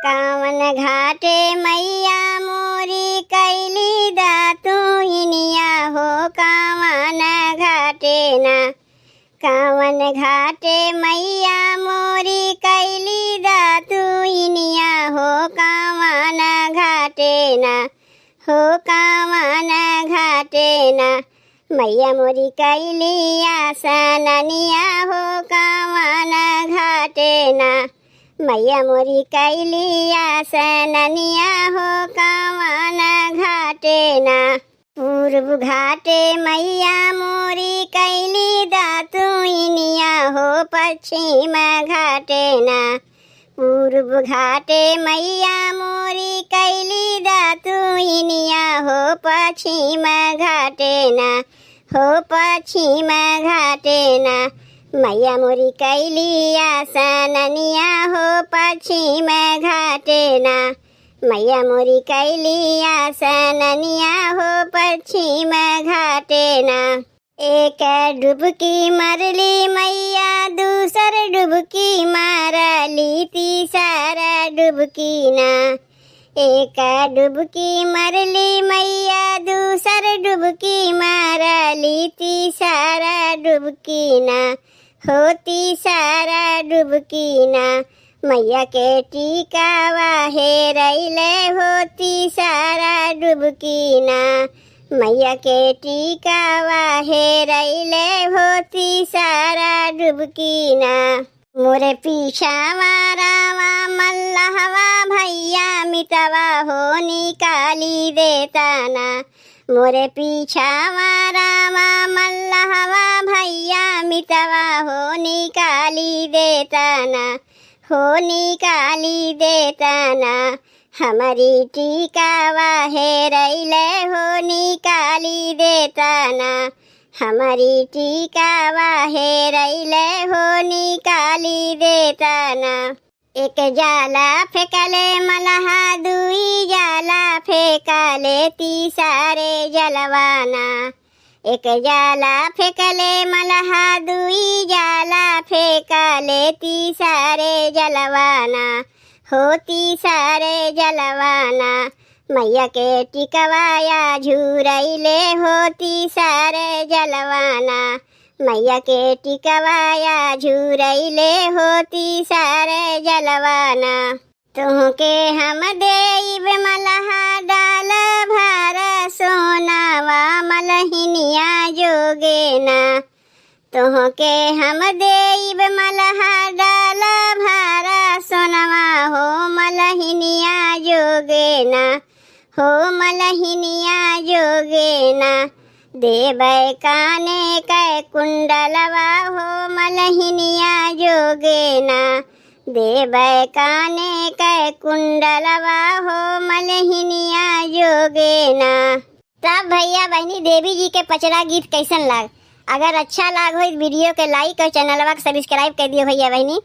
कावन घाटे मैया मोरी कैली दातुइनिया हो कावन घाटे ना। कावन घाटे मैया मोरी कैली दातुइनिया हो कावन घाटे ना। हो कावन घाटे ना मैया मोरी कैली आसननिया हो कावन घाटे ना। मैया मोरी कैली आसननिया हो कावन घाटे ना। पूर्व घाटे मैया मोरी कैली दातुइनिया हो पश्चिम घाटे ना। पूर्व घाटे मैया मोरी कैली दातुइनिया हो पश्चिम घाटे ना। हो पश्चिम घाटे ना मैया मोरी कैली आसननिया हो पश्चिम घाटे ना। मैया मोरी कैली आसननिया हो पश्चिम घाटे ना। एक डुबकी मरली मैया दूसर डुबकी मारली तीसर डुबकी ना। एक डुबकी मरली मैया दूसर डुबकी मारली तीसर डुबकी ना। हो तीसर डुबकी ना मैया के टीकावा हेरैले हो तीसर डुबकी ना। मैया के टीकावा हेरैले हो तीसर डुबकी ना। मोरे पीछावा रावा मल्लहवा भैया मितवा हो निकाली देता ना। मोरे पीछावा रावा मल्लहवा भैया मितवा हो निकाली देता ना। हो निकाली देता ना हमारी टीकावा हेरैले हो निकाली देता ना। हमारी टीकावा हेरैले हो निकाली देता ना। एक जाला फेंकले मलहा दुई जाला फेंकले तीसरे जलवाना। एक जाला फेंकले मलहा दुई जाला फेंकले तीसरे जलवाना। हो तीसरे जलवाना मैया के टिकवाया झुरैले हो तीसरे जलवाना। मैया के टिकवाया झुरैले हो तीसरे जलवाना। तुहके हम देब मलहा डाल भर सोनावा मलहिनिया जोगे ना। तुहके हम देब मलहा डाल भर सोनवा हो मलहिनिया जोगे ना। हो मलहिनिया जोगे ना देबै काने कै कुंडलवा हो मलहिनिया जोगे ना। देबै काने कै कुंडलवा हो मलहिनिया जोगे ना। तब भैया बहनी देवी जी के पचरा गीत कैसन लाग? अगर अच्छा लाग हो वीडियो के लाइक और चैनलवा के सब्सक्राइब कर दियो भैया बहनी।